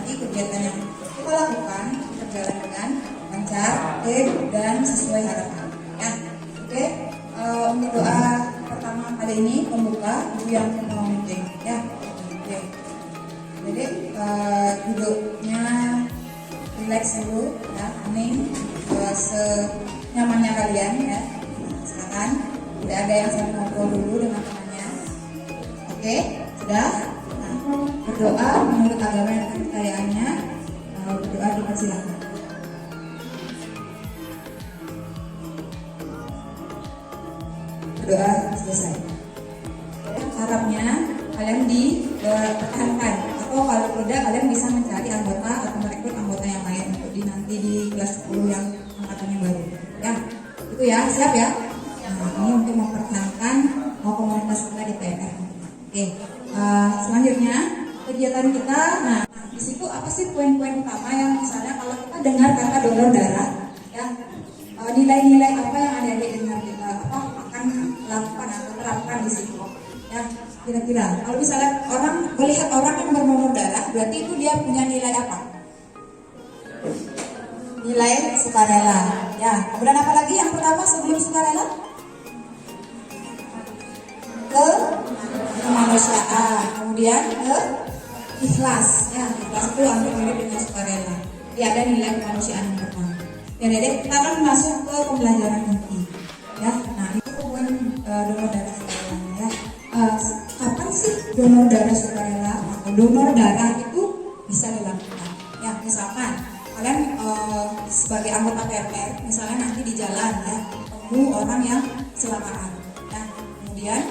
nanti kegiatan yang kita lakukan berjalan dengan lancar, dan sesuai harapan. Ya, oke. Untuk doa pertama kali ini pembuka Ibu yang memimpin. Ya, oke. Jadi duduknya relax dulu, ya, hening, senyamannya kalian ya. Silakan. Tidak ada yang saya ngobrol dulu dengan temannya. Oke, sudah. Nah, berdoa menurut agama dan kepercayaannya, berdoa dipersilakan. Berdoa selesai. Harapnya kalian dipertahankan, atau kalau tidak kalian bisa mencari anggota atau merekrut anggota yang lain untuk nanti di kelas 10 yang angkatannya baru. Ya, itu ya, siap ya. Nah, ini untuk mempertahankan komunitas kita di PNR. Oke, selanjutnya kegiatan kita. Nah, di situ apa sih poin-poin utama yang misalnya kalau kita dengar kata donor darah, ya, nilai-nilai apa yang ada di dengar kita, apa akan lakukan atau terapkan di situ, ya, kira-kira. Kalau misalnya orang melihat orang yang berdonor darah, berarti itu dia punya nilai apa? Nilai sukarela, ya. Kemudian apa lagi yang pertama sebelum sukarela? Kemanusiaan, kemudian ikhlas, ya, ikhlas itu hampir mirip dengan sukarela. Dia ada nilai kemanusiaan yang pertama. Ya, jadi kita akan masuk ke pembelajaran inti, ya. Nah, itu poin donor darah sukarela, ya. Kapan sih donor darah sukarela atau donor darah itu bisa dilakukan? Ya, misalkan kalian sebagai anggota PNR, misalnya nanti di jalan, ya, ketemu orang yang kecelakaan, ya, kemudian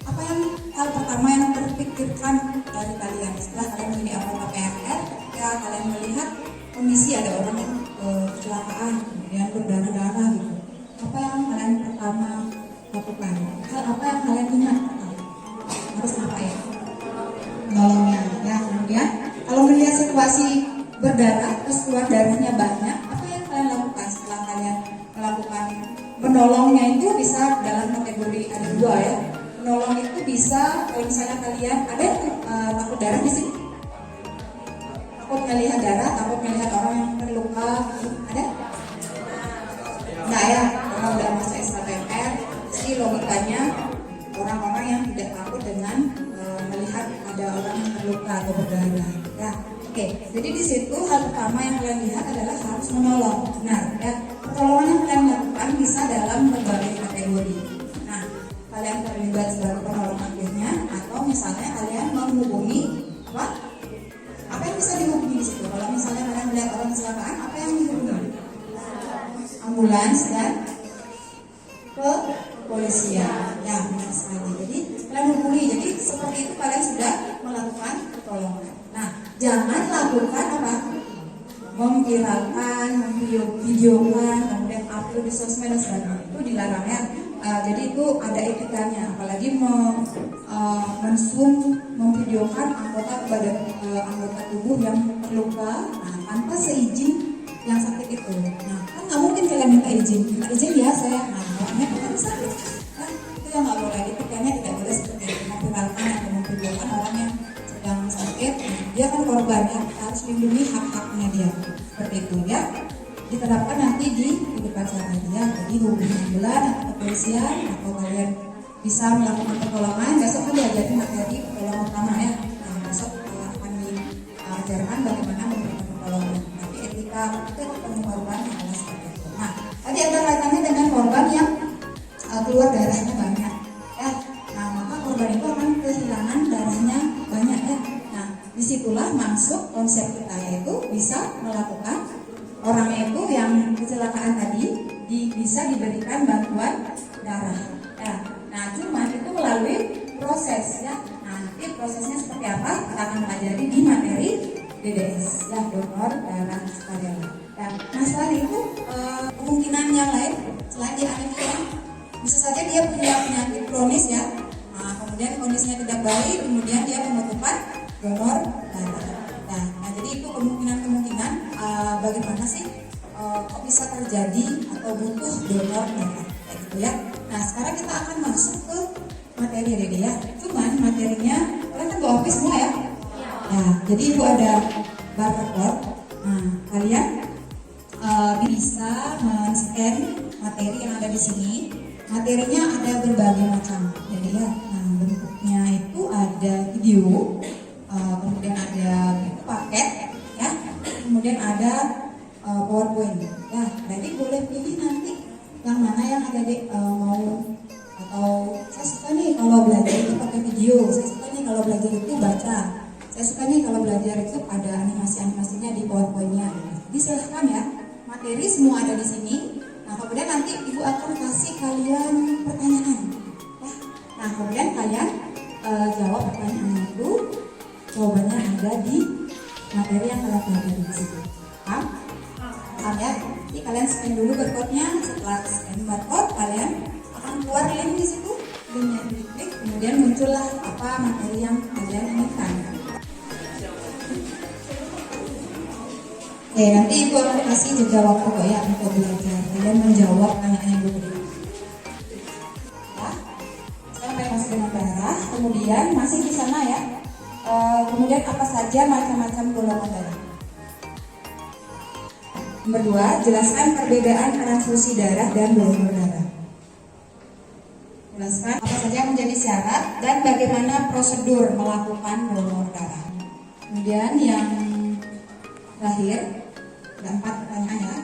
apa yang hal pertama yang terpikirkan dari kalian setelah kalian menjadi anggota PNR, ya, kalian melihat kondisi ada orang yang kecelakaan, kemudian berdarah-darah gitu, apa yang kalian pertama lakukan? Hal apa yang kalian ingat? Harus ngapain? Menolongnya, ya. Kemudian kalau melihat situasi berdarah terus keluar darahnya banyak, apa yang kalian lakukan setelah kalian melakukan menolongnya? Itu bisa dalam kategori ada dua, ya. Menolong itu bisa kalau misalnya kalian ada yang takut darah di sini, takut melihat darah, takut melihat orang yang terluka, ada? Nah, ya, kalau udah masa SKPR, pasti logikanya orang-orang yang tidak takut dengan melihat ada orang yang terluka atau berdarah, ya. Oke, jadi di situ hal pertama yang kalian lihat adalah harus menolong. Benar, ya. Pertolongan yang kalian lakukan bisa dalam berbagai kategori. Nah, kalian terlibat sebagai penolong akhirnya, atau misalnya kalian menghubungi apa? Apa yang bisa dihubungi di situ? Kalau misalnya kalian melihat orang kecelakaan, apa yang dihubungi? Ambulans dan kepolisian. Ya, benar sekali. Jadi kalian hubungi. Jadi seperti itu kalian sudah melakukan pertolongan. Nah, jangan lakukan apa? Memviralkan, memvideokan, kemudian upload di sosmed dan sebagainya. Itu dilarang, ya. Jadi itu ada etikanya, apalagi memvideokan anggota anggota tubuh yang terluka, nah, tanpa seizin yang sakit itu. Nah, kan nggak mungkin kalian minta izin ya saya. Nah, orangnya kan sakit, nah, itu yang nggak boleh. Etikanya tidak boleh seperti itu, memviralkan atau memvideokan orang yang sedang sakit. Nah, dia kan korban, ya, harus lindungi hak-haknya dia, seperti itu, ya. Diterapkan nanti di depan sana, ya. Jadi hubungi ambulan atau kepolisian, atau kalian bisa melakukan pertolongan. Besok kan diajarin materi pertolongan pertama, ya. Nah, besok akan diajarkan bagaimana memberikan pertolongan. Tapi etika itu ketemu korban adalah seperti itu. Nah, tadi ada kaitannya dengan korban yang keluar darahnya banyak, ya. Nah, maka korban itu akan kehilangan darahnya banyak, ya. Nah, disitulah masuk konsep kita, yaitu bisa melakukan orangnya itu yang kecelakaan tadi bisa diberikan bantuan darah, ya. Nah, cuma itu melalui proses, ya. Nah, nanti prosesnya seperti apa kita akan pelajari di materi DDS, ya, donor darah sukarela, ya. Nah, selain itu kemungkinan yang lain selain dia anemia, bisa saja dia punya penyakit kronis, ya. Nah, kemudian kondisinya tidak baik, kemudian dia membutuhkan donor darah. Nah, jadi itu kemungkinan bagaimana sih kok bisa terjadi atau butuh donor darah, kayak gitu, ya. Nah, sekarang kita akan masuk ke materi Dede, ya. Cuman materinya kalian kan bawa office semua, ya. Nah, jadi ibu ada barcode. Nah, kalian bisa men-scan materi yang ada di sini. Materinya ada berbagai macam. Jadi ya, nah, bentuknya itu ada video, kemudian ada paket, ya, kemudian ada PowerPoint. Ya, berarti boleh pilih nanti yang mana yang ada di mau, atau saya suka nih kalau belajar itu pakai video, saya suka nih kalau belajar itu baca, saya suka nih kalau belajar itu ada animasi-animasinya di PowerPoint-nya. Jadi silahkan ya, materi semua ada di sini. Nah, kemudian nanti ibu akan kasih kalian pertanyaan. Ya. Nah, kemudian kalian jawab pertanyaan itu, jawabannya ada di materi yang kalian pelajari di situ. Paham? Paham ya? Jadi kalian scan dulu barcode-nya. Setelah scan barcode, kalian akan keluar link di situ. Linknya diklik, kemudian muncullah apa materi yang kalian inginkan. Oke, nanti ibu akan kasih jeda waktu kok ya untuk belajar. Kalian menjawab pertanyaan yang ibu berikan. Ya, sekarang kalian masih dengan darah. Kemudian masih di sana ya. Kemudian apa saja macam-macam golongan darah. Nomor 2, jelaskan perbedaan transfusi darah dan donor darah. Jelaskan apa saja yang menjadi syarat dan bagaimana prosedur melakukan donor darah. Kemudian yang terakhir, ada 4 pertanyaan ya.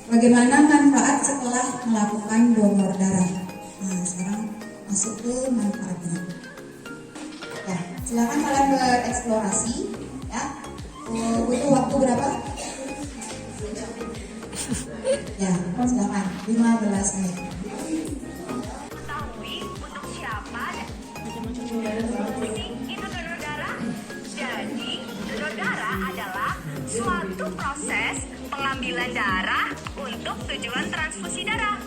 Bagaimana manfaat setelah melakukan donor darah? Nah, sekarang masuk ke manfaatnya. Ya, silakan kalian bereksplorasi ya. Butuh waktu berapa? Ya, silakan 15 menit. Ketahui untuk siapa itu donor darah. Jadi, donor darah adalah suatu proses pengambilan darah untuk tujuan transfusi darah.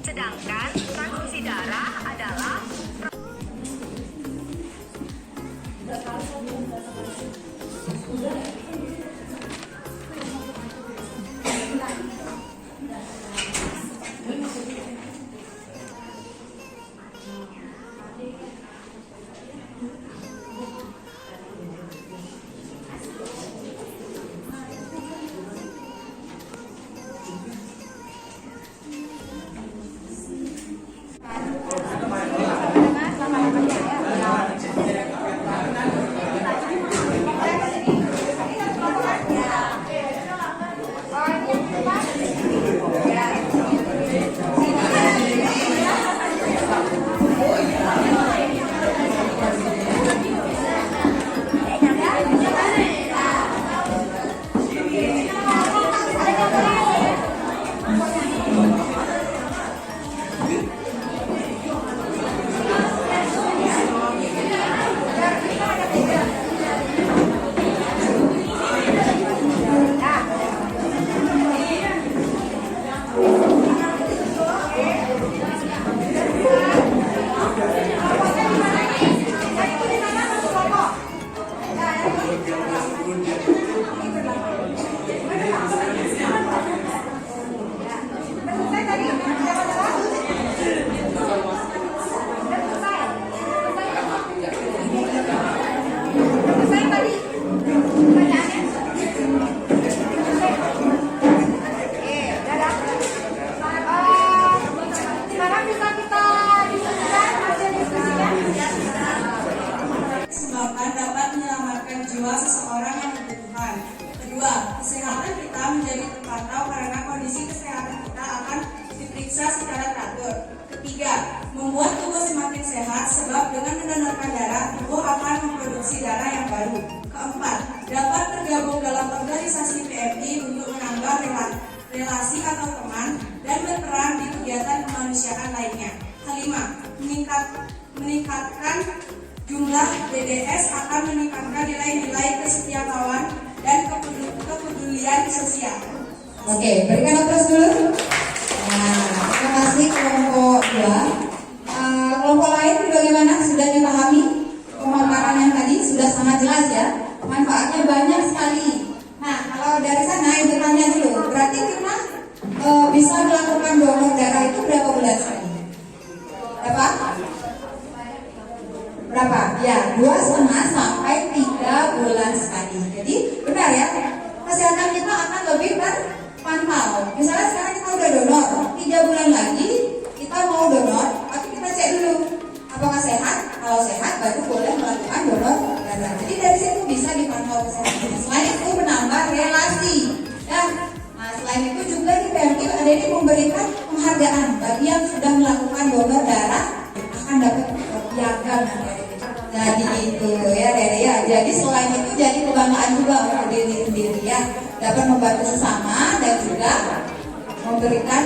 Sedangkan transfusi darah adalah dapat menyelamatkan jiwa seseorang yang membutuhkan. Kedua, kesehatan kita menjadi terpantau karena kondisi kesehatan kita akan diperiksa secara teratur. Ketiga, membuat tubuh semakin sehat sebab dengan mendonorkan darah, tubuh akan memproduksi darah yang baru. Keempat, dapat tergabung dalam organisasi PMI untuk menambah relasi atau teman dan berperan di kegiatan kemanusiaan lainnya. Kelima, meningkatkan jumlah BDS akan meningkatkan nilai-nilai kesetiakawan dan kepedulian sosial. Oke, berikan aplaus dulu. Nah, terima kasih kelompok 2. Kelompok lain bagaimana? Sudah dipahami pemaparan yang tadi? Sudah sangat jelas ya. Manfaatnya banyak sekali. Nah, kalau dari sana ibu tanya dulu. Berarti kita bisa melakukan donor darah itu berapa bulan sekali? Berapa? berapa? Ya, 2,5 sampai 3 bulan sekali. Jadi benar ya, kesehatan kita akan lebih terpantau. Misalnya sekarang kita udah donor, 3 bulan lagi kita mau donor, tapi kita cek dulu apakah sehat. Kalau sehat baru boleh melakukan donor darah. Jadi dari situ bisa dipantau kesehatan. Selain itu menambah relasi. Ya, nah, selain itu juga di PMI ada ini memberikan penghargaan bagi yang sudah melakukan donor darah akan dapat piagam. Jadi itu ya Dede ya. Jadi selain itu jadi kebanggaan juga untuk diri sendiri ya, dapat membantu sesama dan juga memberikan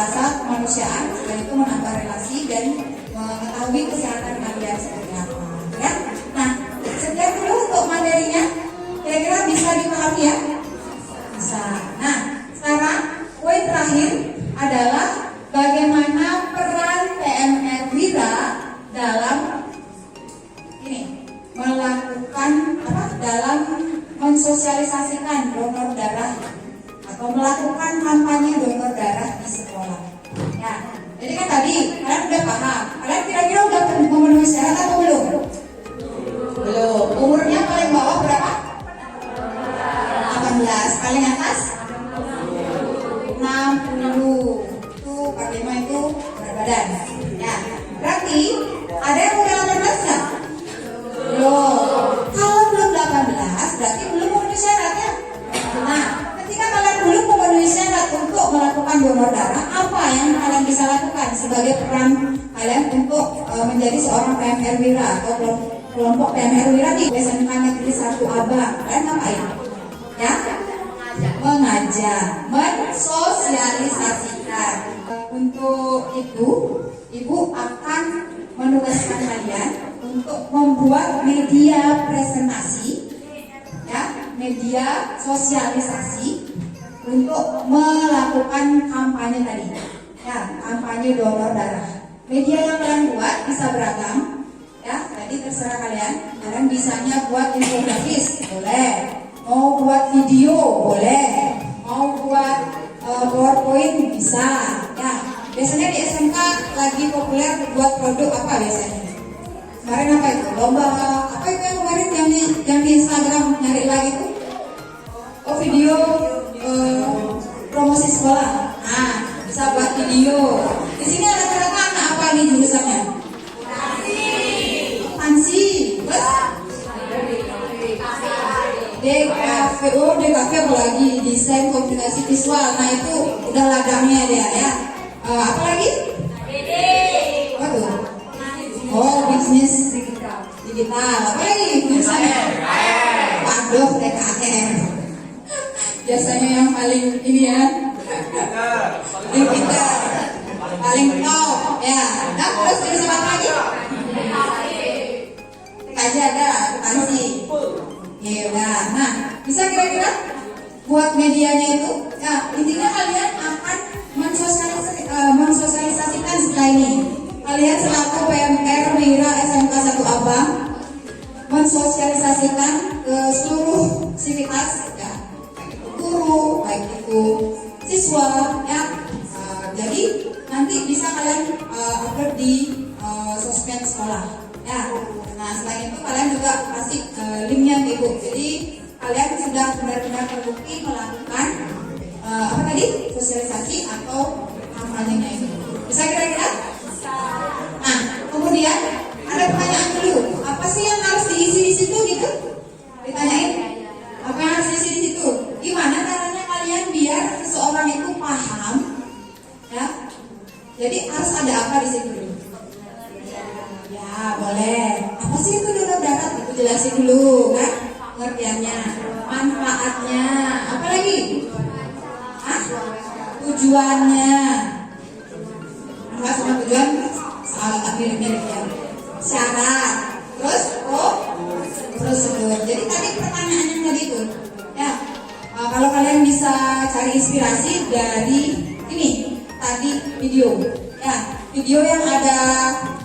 rasa kemanusiaan, dan itu menambah relasi dan mengetahui kesehatan kalian seperti apa ya. Nah, sekian dulu untuk materinya, kira-kira bisa dipahami ya? Bisa. Nah, sekarang poin terakhir adalah bagaimana peran PMR Wira dalam ini melakukan dalam mensosialisasikan donor darah atau melakukan kampanye donor darah di sekolah. Ya, jadi kan tadi kalian udah paham. Kalian kira-kira udah memenuhi syarat atau belum? Belum. Umurnya paling bawah berapa? 18. Paling atas? 60. Itu 45 itu berat badan. Ya, berarti ada yang udah 18 nggak? Belum. Kalau belum 18 berarti belum memenuhi syarat ya. Nah, ketika kalian belum memenuhi syarat untuk melakukan donor darah, apa yang kalian bisa lakukan sebagai peran kalian untuk menjadi seorang PMR Wira atau kelompok PMR Wira di SMK Negeri 1 Abang? Kalian ngapain? Ya? Mengajar, mensosialisasikan. Untuk itu, Ibu akan menugaskan kalian untuk membuat media presentasi, ya, media sosialisasi untuk melakukan kampanye tadi, ya, kampanye donor darah. Media yang kalian buat bisa beragam, ya, jadi terserah kalian. Kalian bisanya buat infografis, boleh. Mau buat video, boleh. Mau buat PowerPoint, bisa, ya. Biasanya di SMK lagi populer buat produk apa biasanya? Kemarin apa itu? Lomba apa itu yang kemarin yang di Instagram nyari lagi tuh? Oh, video promosi sekolah. Nah, bisa buat video. Di sini ada rata-rata anak apa ini jurusannya? Akuntansi. DKV, DKV apalagi desain komunikasi visual. Nah itu udah ladangnya dia ya. Apa lagi? Apa tuh? Oh, bisnis digital. Apa lagi jurusannya? Waduh, DKR. Biasanya yang paling ini ya. Digital. Paling top ya. Nah, terus jurusan apa lagi? Aja ada akuntansi. Ya udah. Nah, bisa kira-kira buat medianya itu, ya intinya kalian akan mensosialisasikan setelah ini. Kalian selaku PMR Wira SMK 1 Abang mensosialisasikan ke seluruh sivitas, ya, baik itu guru, baik itu siswa, ya. Jadi nanti bisa kalian upload di sosmed sekolah, ya. Nah, selain itu kalian juga kasih linknya ke Ibu. Jadi kalian sudah benar-benar terbukti melakukan apa tadi? Sosialisasi atau kampanyenya ini. Bisa kira-kira? Nah, kemudian ada pertanyaan dulu. Apa sih yang harus diisi di situ gitu? Ditanyain. Apa yang harus diisi di situ? Gimana caranya kalian biar seseorang itu paham? Ya. Jadi harus ada apa di situ dulu? Ya, boleh. Apa sih itu donor darah? Itu jelasin dulu kan pengertiannya, manfaatnya, apa lagi? Tujuannya. Enggak sama tujuan salah mirip-mirip ya. Syarat. Terus prosedur. Jadi tadi pertanyaannya tadi itu. Ya. Kalau kalian bisa cari inspirasi dari ini tadi video. Ya, video yang ada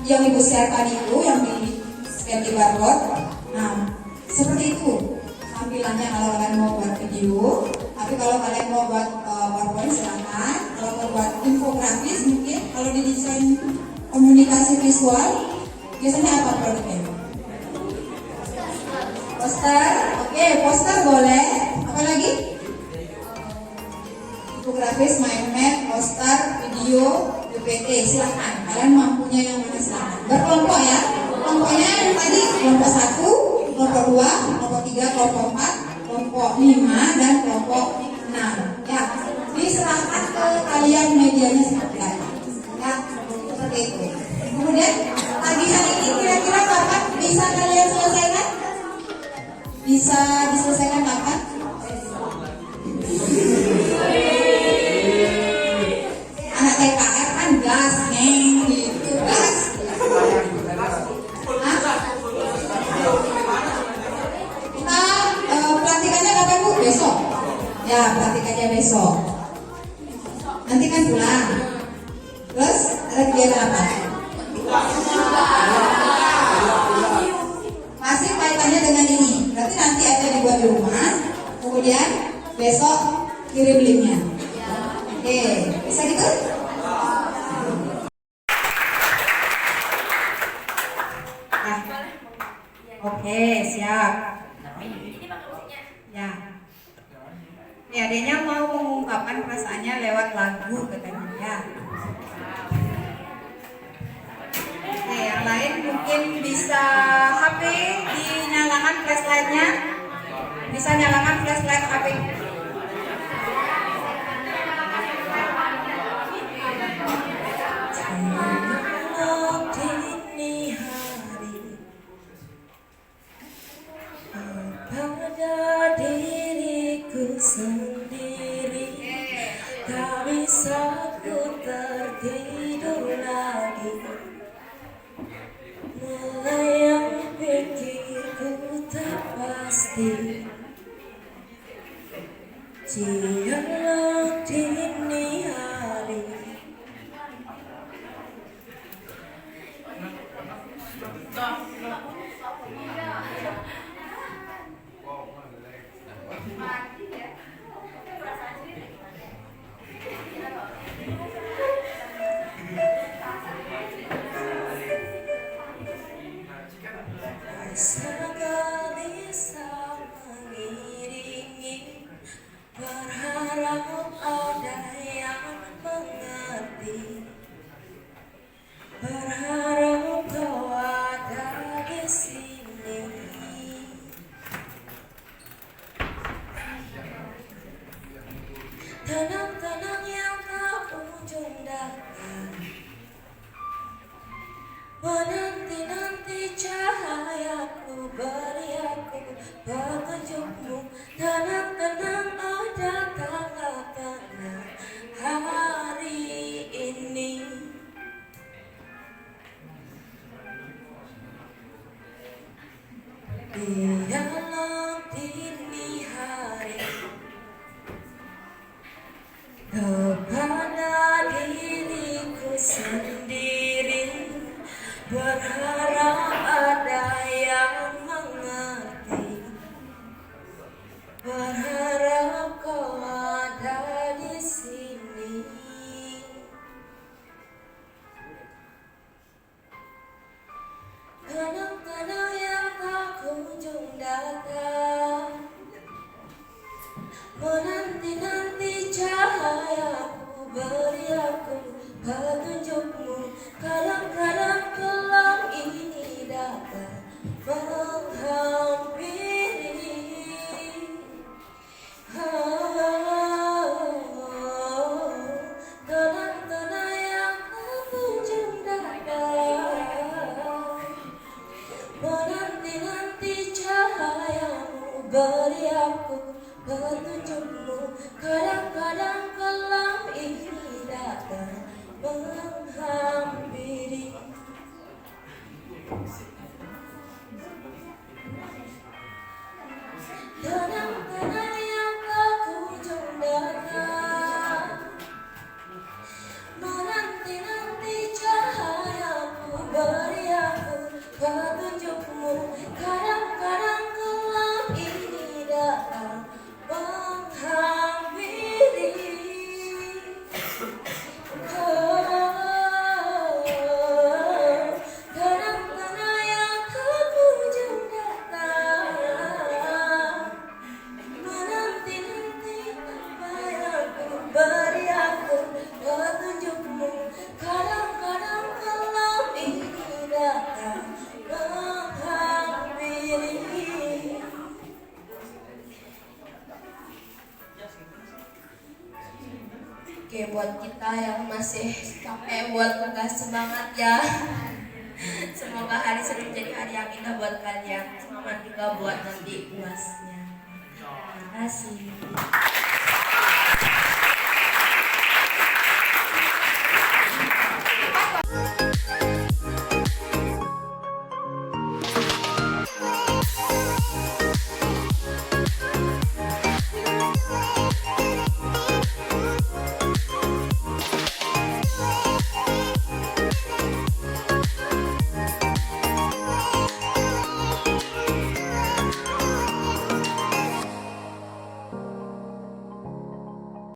yang Ibu sharekan itu yang di scan di barcode. Nah, seperti itu tampilannya kalau kalian mau buat video. Tapi kalau kalian mau buat PowerPoint silakan. Kalau mau buat infografis mungkin, kalau di desain komunikasi visual Biasanya apa produknya? Poster, oke, poster boleh. Apa lagi? Infografis, mind map, poster, video, PPT. Silahkan, kalian mampunya yang mana silahkan. Berkelompok ya. Kelompoknya yang tadi kelompok 1, kelompok 2, kelompok 3, kelompok 4, kelompok 5, dan kelompok 6. Ya, diserahkan ke kalian medianya seperti apa. Ya, seperti itu. Kemudian tagihan ini kira-kira kapan bisa kalian selesaikan? Bisa diselesaikan kapan? Anak TKR kan gas, neng, gitu, gas. Kita pelatihannya kapan Bu? Besok. Ya, pelatihannya besok. Nanti kan pulang. Terus ada kegiatan apa? Masih kaitannya dengan ini. Berarti nanti ada dibuat di rumah. Kemudian besok kirim linknya. Oke, bisa gitu? Nah. Oke, siap. Ya. Nih adanya mau mengungkapkan perasaannya lewat lagu katanya ya. Oke, yang lain mungkin bisa HP dinyalakan flashlightnya. Bisa nyalakan flashlight HP. Pada diriku sendiri tak bisa ku tertidur lagi, melayang pikirku tak pasti. Siang dini hari rasa gelisah mengiringi, berharap ada yang mengerti, berharap kau ada di sini. Tenang-tenang yang tak kunjung datang, menanti-nanti cahayaku, beri aku petunjukmu. Tenang-tenang ada tengah-tengah hari ini. Di dalam dini hari, kepada diriku sendiri, berharap ada yang mengerti, berharap kau ada di sini. Kenang-kenang yang tak kunjung datang, menanti-nanti cahayaku, beri aku petunjukmu. Kadang-kadang kelam ini datang menghampiri. Tenang-tenang yang tak kunjung datang, menanti-nanti cahayamu, beri aku petunjukmu. Kadang-kadang kelam ini datang menghampiri. Tenang-tenang yang tak kunjung datang, menanti-nanti cahayamu, beri aku petunjukmu. Kadang-kadang kelam ini datang menghampiri. Kadang-kadang Oke, buat kita yang masih capek buat tugas, semangat ya. Semoga hari Senin jadi hari yang indah buat kalian. Semangat juga buat nanti UASnya. Terima kasih.